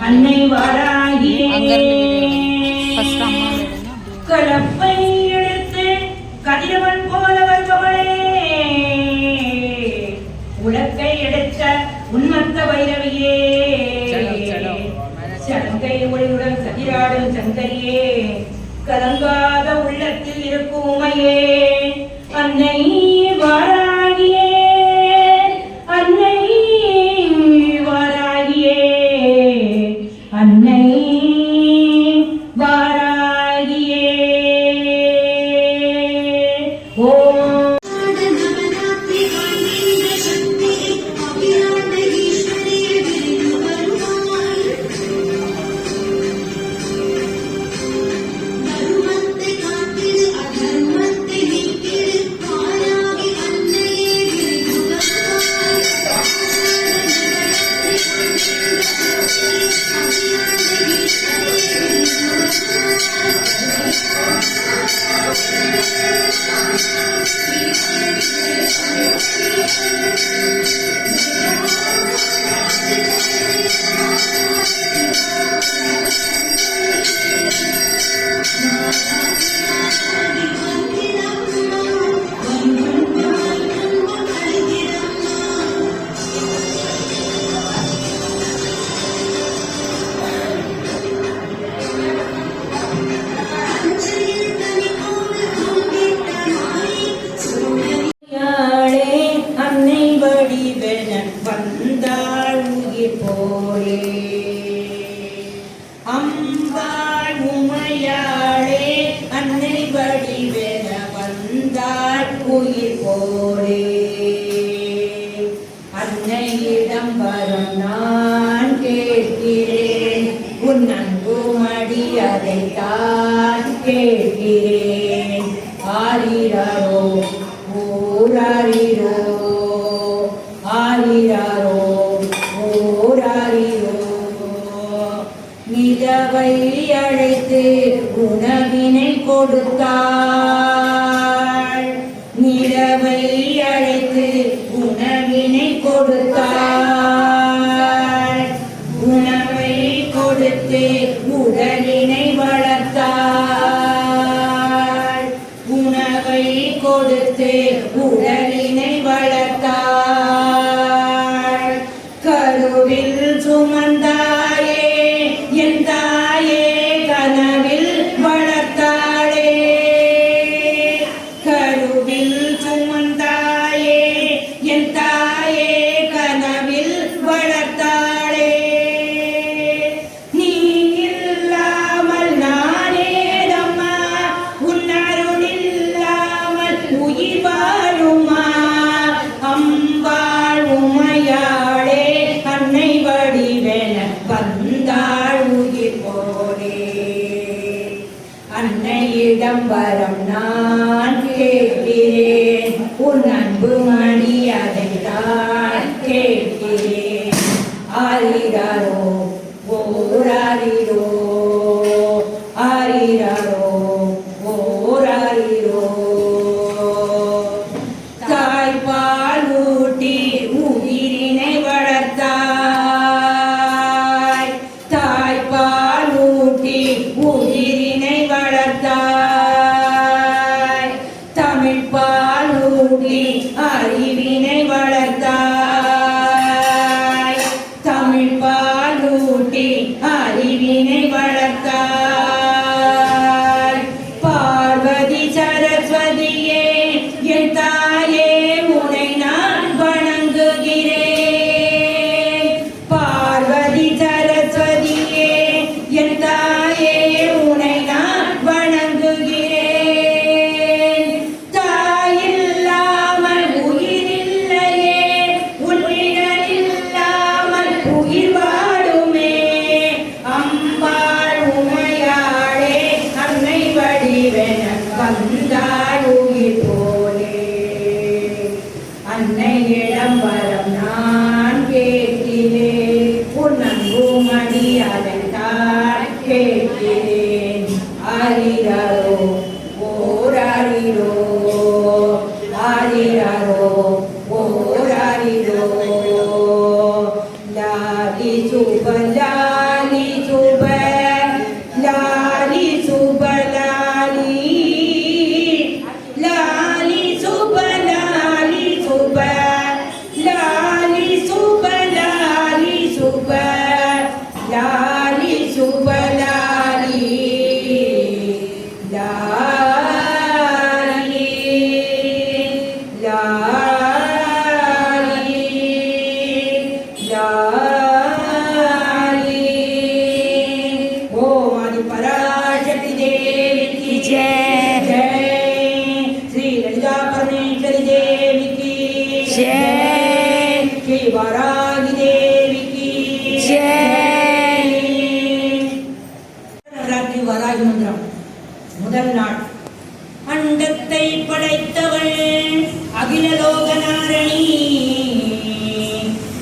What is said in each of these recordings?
அன்னை வாராகியே கலப்பை எடுத்து கதிரவன் போல வருபவளே, உலக்கை எடுத்த உன்மத்த வைரவியே, சலங்கை ஒளியுடன் கதிராடும் சங்கரியே, கலங்காத உள்ளத்தில் இருக்கும் உமையே, அன்னை வாராகியே அன்னை வாராகியே அன்னை வாராகியே. ஓ போலே. அன்னையிடம் வரம் நான் கேட்கிறேன், உன் அன்பு மடி அதைத்தான் கேட்கிறேன். ஆரிரோ ஊராரிரோ, ஆரிரோ ஊராரிரோ. நிலவை அழைத்து உணவினை கொடுத்தாள், நிலவை அழைத்து உணவினை கொடுத்தாள். உணவை கொடுத்து உடலினை வளர்த்தாள், உணவை கொடுத்து உடலினை வளர்த்தாள். கருவில் சுமந்தாயே என் தாயே, கனவில் வளர்த்தாளே. கருவில் சுமந்தாயே என் தாயே, கனவில் வளர்த்தாளே. நீ இல்லாமல் நானேதம்மா, உன் அருள் இல்லாமல் உயிர் வாழுமா. அம்பாள் உமையாளே, அன்னை வடிவென வந்தாள் உயிர் போலே. அன்னையிடம் வரம் நான் கேட்கிறேன், உன் அன்பு மணி அதைத்தான் கேட்கிறேன். ஆரிரோ ஓராரிரோ, ஆரிரோ ஓராரிரோ. தாய்ப்பால் ஊட்டி உயிரினை வளர்த்தாய், தாய்ப்பால் ஊட்டி உயிரினை வளர்த்தாய். தமிழ்ப்பால் ஊட்டி அறிவினை வளர்த்தாய், தமிழ்ப்பால் ஊட்டி அறிவினை வளர்த்தாய். பார்வதி சரஸ்வதியே என் தாயே, உனை நான் வணங்குகிறேன். பார்வதி சரஸ்வதியே என் தாயே, உனை நான் வணங்குகிறேன். தாயில்லாமல் உயிரில்லையே, உன் நிழல் இல்லாமல் உயிர் வாடுமே. அம்பாள் உமையாளே, அன்னை வடிவென வந்தாள் உயிர் போலே. அன்னையிடம் வரம் நான் கேட்கிறேன், உன் அன்பு மணி அதைத்தான் கேட்கிறேன். ஆரிரோ ஓராரிரோ, ஆரிரோ ஓராரிரோ. லாலி சுப லாலி சுப, லாலி சுப லாலி, லாலி சுப லாலி சுப, லாலி சுப லாலி சுப, லாலி சுப லாலி, லாலி லாலி லாலி. ஓம் ஆதி பராசக்தி தேவிக்கு ஜெய் ஜெய், ஸ்ரீ லலிதா பரமேஸ்வரி தேவிக்கு ஜெய், ஸ்ரீ வராகி தேவிக்கு ஜெய். நவராத்திரி வராகி மந்திரம். முதல் நாள். அண்டத்தை படைத்தவள் அகிலலோக நாரணி,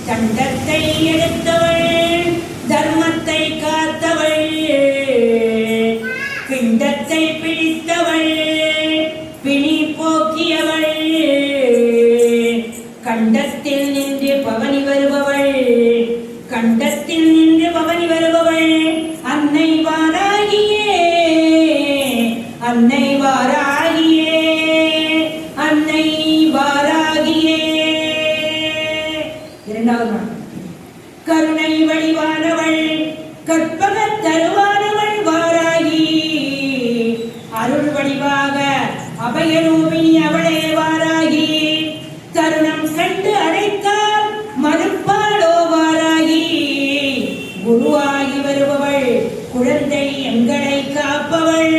தண்டத்தை எடுத்தவள் தர்மத்தை காத்தவள், பிண்டத்தை பிடித்தவள் பிணி போக்கியவள், கண்டத்தில் நின்று பவனி வருபவள், கண்டத்தில் நின்று பவனி வருபவள். அன்னை வாராகியே, அன்னை வாராகியே, அன்னை வாராகியே. இரண்டாவது நாள். கருணை வடிவானவள், கற்பகத் தருவானவள் வாராகி, அருள் வடிவாக அபயரூபிணி அவளே வாராகி. தருணம் கண்டு அழைத்தால் மறுப்பாளோ வாராகி, குருவாகி வருபவள், குழந்தை எங்களை காப்பவள்,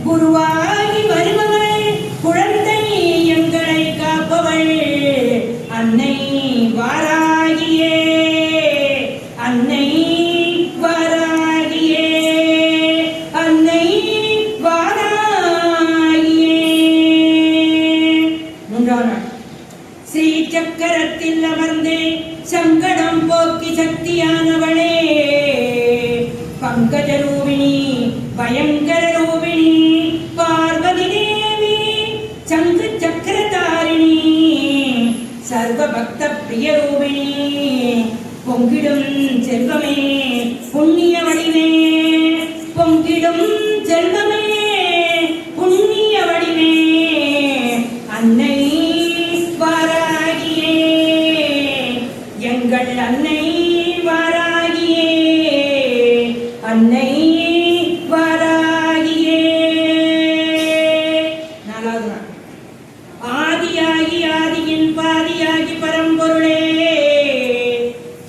குருவாகி வருபவள், குழந்தை எங்களை பங்கஜரூபிணி பயங்கர ரூபிணி பார்வதி தேவி சங்கு சக்கரதாரிணி சர்வ பக்த பிரிய ரூபிணி பொங்கிடும் செல்வமே புண்ணிய வடிவே பொங்கிடும் செல்வமே புண்ணிய வடிவே அன்னை வாராகியே எங்கள் அன்னை வாராகியே அன்னை வாராகியே. நாலாவது நாள் ஆதியாகி ஆதியின் பாதியாகி பரம்பொருளே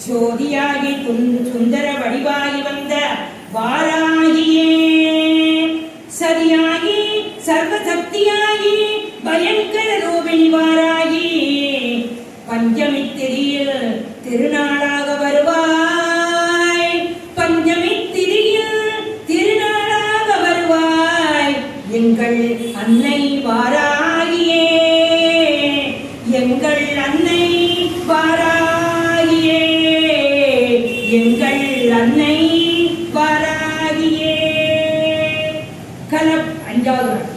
ஜோதியாகி சுந்தர வடிவாகி வந்த வாராகியே சரியாகி சர்வசக்தியாகி பயங்கர ரூபிணி வாராகி பஞ்சமி திரியில் திருநாளாக வருவாய் பஞ்சமி திரியில் திருநாளாக வருவாய் எங்கள் அன்னை வாராகியே எங்கள் அன்னை வாராகியே எங்கள் அன்னை வாராகியே. அஞ்சாவது நாள்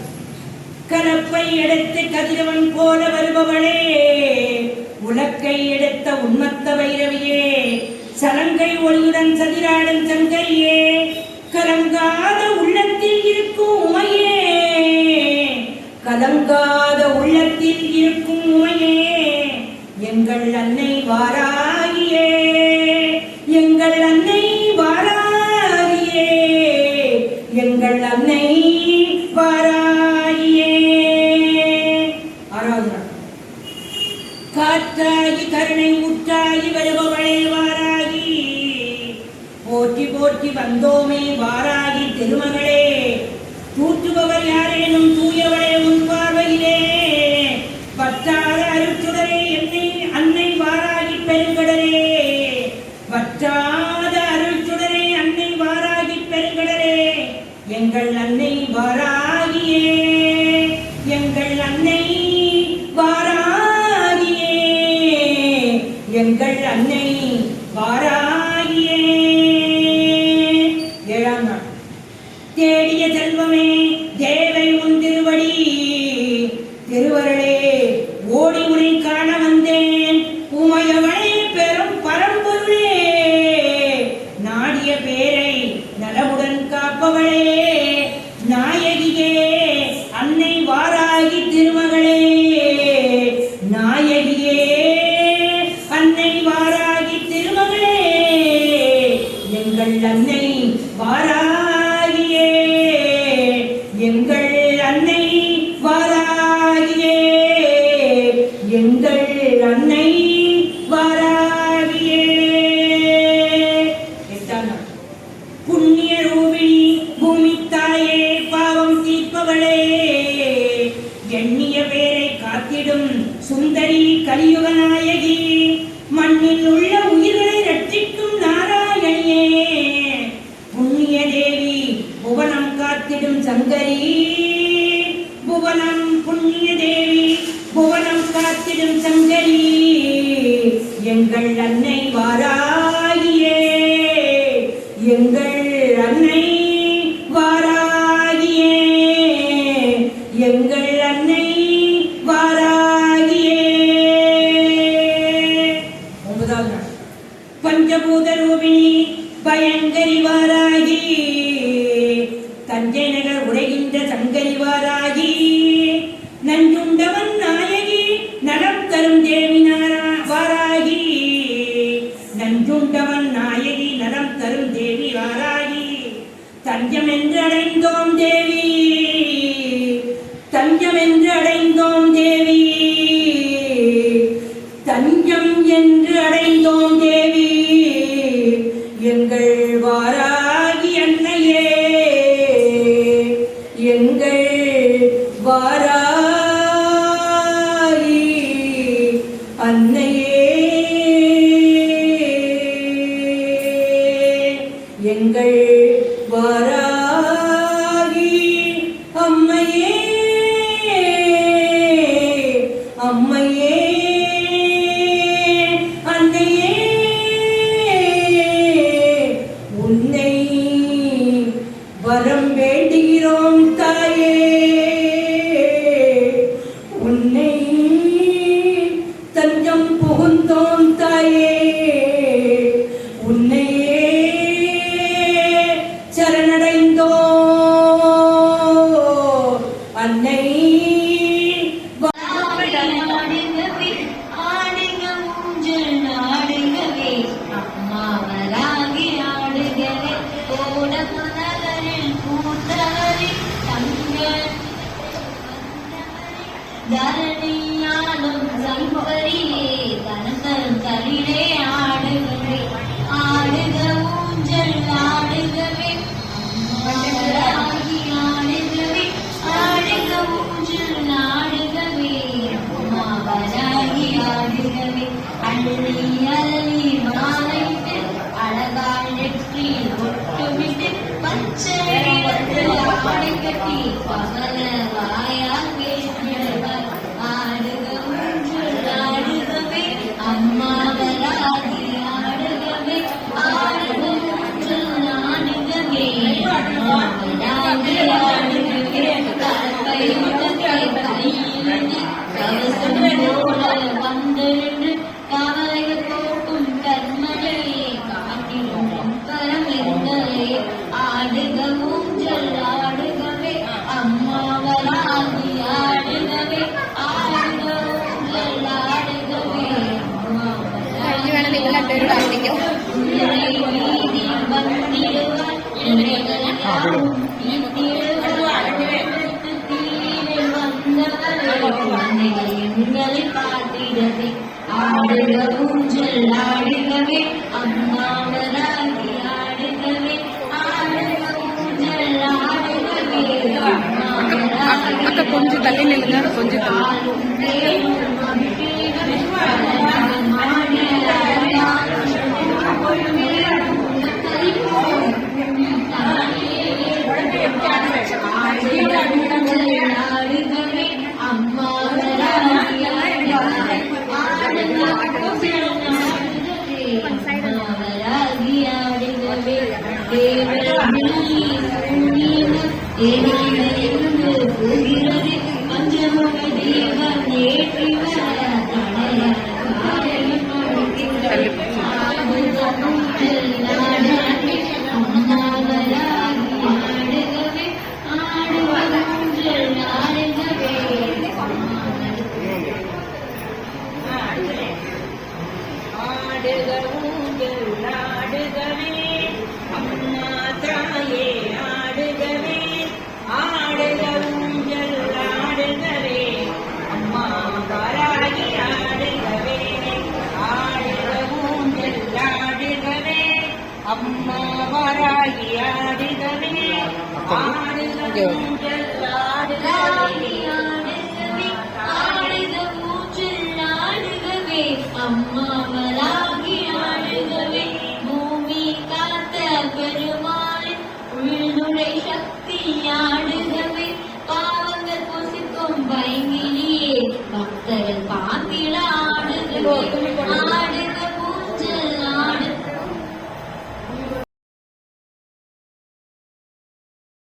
கலப்பை எடுத்து கதிரவன் போல வருபவளே உலக்கை எடுத்த உண்மத்த வைரவியே சலங்கை ஒளியுடன் சதிராடும் சங்கரியே கலங்காத உள்ளத்தில் இருக்கும் உமையே கலங்காத உள்ளத்தில் இருக்கும் உமையே எங்கள் அன்னை வாராகியே எங்கள் அன்னை வாராகியே எங்கள் அன்னை வாராகியே. ஆறாவது நாள் காற்றாகி கருணை ஊற்றாகி வருபவளே வாராகி போற்றி போற்றி வந்தோமே வாராகி திருமகளே தூற்றுபவர் யாரேனும் தூயவளே உன் பார்வையிலே வற்றாத அருட்சுடரே என்னை அன்னை வாராகி பெருங்கடலே வற்றாத அருட்சுடரே அன்னை வாராகி பெருங்கடலே எங்கள் அன்னை வாராகியே எங்கள் அன்னை வாராகியே எங்கள் அன்னை வாராகியே. ஏழாம் நாள் தேடிய செல்வமே தேவை உன் திருவடி திருவருளே ஓடி உனை காண வந்தேன் உமையவளே பெரும் பரம்பொருளே நாடிய பேரை நலமுடன் காப்பவளே நாயகியே அன்னை வாராகி திருமகளே நாயகியே அன்னை வாராகி திருமகளே எங்கள் அன்னை வாராகியே எங்கள் அன்னை வாராகியே எங்கள் அன்னை வாராகியே. எட்டாம் நாள் புண்ணிய ரூபிணி பூமி தாயே பாவம் தீர்ப்பவளே எண்ணிய பேரை காத்திடும் சுந்தரி கலியுக நாயகி மண்ணில் உள்ள உயிர்களை ரட்சிக்கும் நாராயணியே புண்ணிய தேவி புவனம் காத்திடும் சங்கரி புவனம் புண்ணிய தேவி புவனம் காத்திடும் சங்கரி எங்கள் அன்னை வாராகியே எங்கள் அன்னை வாராகியே எங்கள் அன்னை வாராகியே. ஒன்பதாவது நாள் பஞ்சபூத ரூபிணி பயங்கரி வாராகி தஞ்சை நகர் உரைகின்ற சங்கரி வாராகி நஞ்சுண்டவன் நாயகி நலம் தரும் தேவி வாராகி நஞ்சுண்டவன் நாயகி நலம் தரும் தேவி வாராகி தஞ்சம் என்று அடைந்தோம் தேவி தஞ்சம் என்று அடைந்தோம் தேவி தஞ்சம் என்று அடைந்தோம் தேவி எங்கள் வாராகி அன்னையே எங்கள் வாராகி அன்னையே எங்கள் வாராகி அம்மையே அம்மையே அன்னையே உன்னை வரம் வேண்டுகிறோம் தாயே உன்னை தஞ்சம் புகுந்தோம் தாயே உன்னையே சரணடைந்தோ அன்னை தரணியாலும் சம்பரியே தனதரும் தலிலே ஆடுகவே ஆடுக ஊஞ்சல் ஆடுகவே ஆகி ஆடுகவே ஆடுக ஊஞ்சல் ஆடுகவே அம்மாவராகி ஆடுகவே அள்ளி அள்ளி மாலைட்டு அழகாய் நெற்றி ஒட்டுவிட்டு பச்சை ஆடை கட்டி பகல வாயால் பேசியவர் ஆடுக ஊஞ்சல் ஆடுகவே அம்மாவராகி ஆடுகவே ஆடுக ஊஞ்சல் ஆடுகவே அம்மாவராகி ஆடுகவே கலப்பை உலகை கையிலிருந்து கவசம் போல வந்திருந்து கவலைகள் போக்கும் கண்மலையே காட்டிலும் கரம் இருந்தே ஆடுக ஊஞ்சல் ஆடுகவே அம்மாவராகி ஆடுகவே ஆடுக ஊஞ்சல் ஆடுகவே வீதி வந்திடுவார் எங்களை காட்டிடவே ஆடுக ஊஞ்சல் ஆடுகவே அம்மாவராகி ஆடுகவே ஆடுக ஊஞ்சல் ஆடுகவே அக்கா கொஞ்சம் தள்ளி நில்லுங்க கொஞ்சம் ஆடுகவே அம்மாவராகி ஆடுகவே தேவரிலிருந்து போகிறது பஞ்சமுக தேவன் ஏற்றி வர அம்மாவராகி ஆடுகவே ஆடுக ஊஞ்சல் ஆடுகவே ஆடுக ஊஞ்சல் ஆடுகவே அம்மா தாயே ஆடுகவே ஆடுக ஊஞ்சல் ஆடுகவே அம்மா வராகி ஆடுகவே ஆடுக ஊஞ்சல் ஆடுகவே அம்மா வராகி ஆடுகவே ஆடுக ஊஞ்சல் ஆடுகவே அம்மாவராகி ஆடுகவே பூமி காத்த பெருமாள் உள்நுழை சக்தி ஆடுகவே பாவங்கள் பொசிக்கும் பைங்கிலியே பக்தர்கள் பாத்திட ஆடுகவே